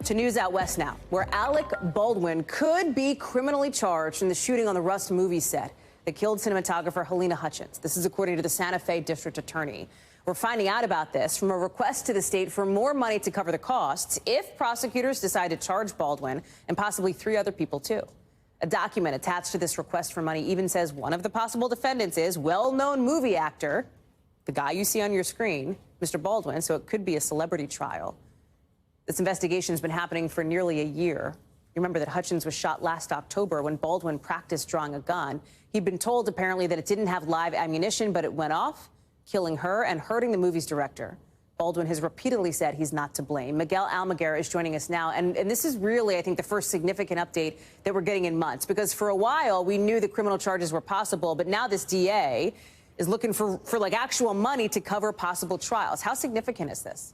To news out west now, where Alec Baldwin could be criminally charged in the shooting on the Rust movie set that killed cinematographer Halyna Hutchins. This is according to the Santa Fe district attorney. We're finding out about this from a request to the state for more money to cover the costs if prosecutors decide to charge Baldwin and possibly 3 other people, too. A document attached to this request for money even says one of the possible defendants is well-known movie actor, the guy you see on your screen, Mr. Baldwin, so it could be a celebrity trial. This investigation has been happening for nearly a year. You remember that Hutchins was shot last October when Baldwin practiced drawing a gun. He'd been told apparently that it didn't have live ammunition, but it went off, killing her and hurting the movie's director. Baldwin has repeatedly said he's not to blame. Miguel Almaguer is joining us now, and this is really, I think, the first significant update that we're getting in months, because for a while we knew that criminal charges were possible, but now this DA is looking for like actual money to cover possible trials. How significant is this?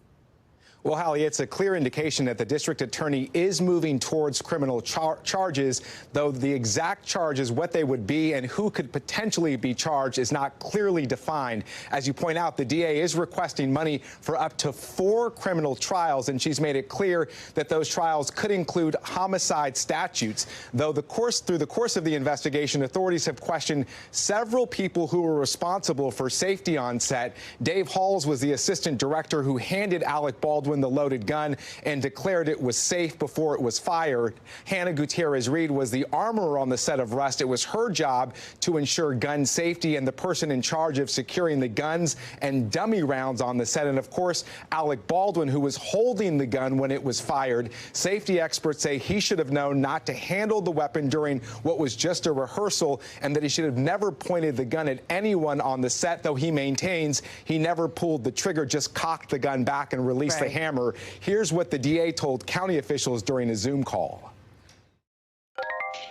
Well, Hallie, it's a clear indication that the district attorney is moving towards criminal charges, though the exact charges, what they would be and who could potentially be charged is not clearly defined. As you point out, the DA is requesting money for up to 4 criminal trials, and she's made it clear that those trials could include homicide statutes. Though through the course of the investigation, authorities have questioned several people who were responsible for safety on set. Dave Halls was the assistant director who handed Alec Baldwin the loaded gun and declared it was safe before it was fired. Hannah Gutierrez-Reed was the armorer on the set of Rust. It was her job to ensure gun safety and the person in charge of securing the guns and dummy rounds on the set. And of course, Alec Baldwin, who was holding the gun when it was fired. Safety experts say he should have known not to handle the weapon during what was just a rehearsal, and that he should have never pointed the gun at anyone on the set, though he maintains he never pulled the trigger, just cocked the gun back and released the hammer. Here's what the DA told county officials during a Zoom call.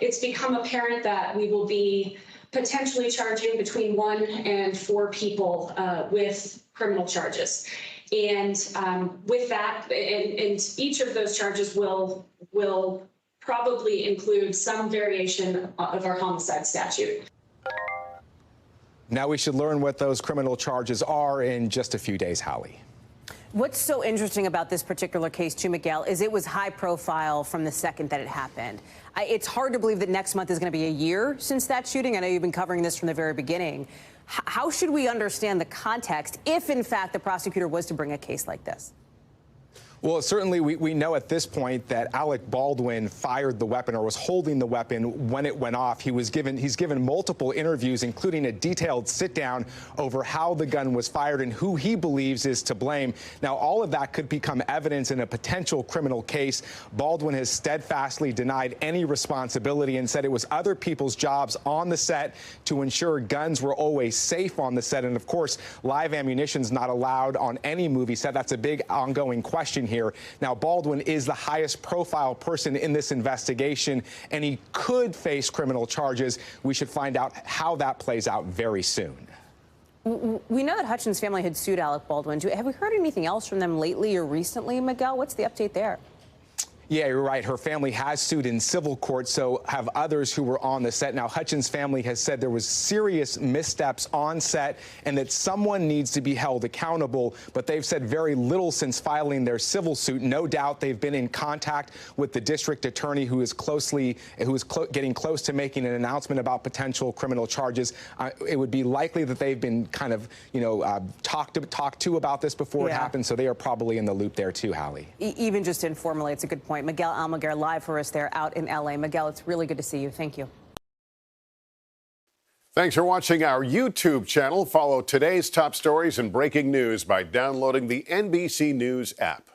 It's become apparent that we will be potentially charging between 1 and 4 people with criminal charges. And with that, and each of those charges will probably include some variation of our homicide statute. Now we should learn what those criminal charges are in just a few days, Hallie. What's so interesting about this particular case, too, Miguel, is it was high profile from the second that it happened. It's hard to believe that next month is going to be a year since that shooting. I know you've been covering this from the very beginning. How should we understand the context if, in fact, the prosecutor was to bring a case like this? Well, certainly we know at this point that Alec Baldwin fired the weapon or was holding the weapon when it went off. He's given multiple interviews, including a detailed sit down over how the gun was fired and who he believes is to blame. Now, all of that could become evidence in a potential criminal case. Baldwin has steadfastly denied any responsibility and said it was other people's jobs on the set to ensure guns were always safe on the set. And of course, live ammunition is not allowed on any movie set. That's a big ongoing question here. Now, Baldwin is the highest profile person in this investigation, and he could face criminal charges. We should find out how that plays out very soon. We know that Hutchins' family had sued Alec Baldwin. Have we heard anything else from them lately or recently, Miguel? What's the update there? Yeah, you're right. Her family has sued in civil court, so have others who were on the set. Now, Hutchins' family has said there was serious missteps on set and that someone needs to be held accountable, but they've said very little since filing their civil suit. No doubt they've been in contact with the district attorney who is getting close to making an announcement about potential criminal charges. It would be likely that they've been kind of, talked to about this before it happened, so they are probably in the loop there too, Hallie. Even just informally, it's a good point. Miguel Almaguer live for us there out in L.A. Miguel, it's really good to see you. Thank you. Thanks for watching our YouTube channel. Follow today's top stories and breaking news by downloading the NBC News app.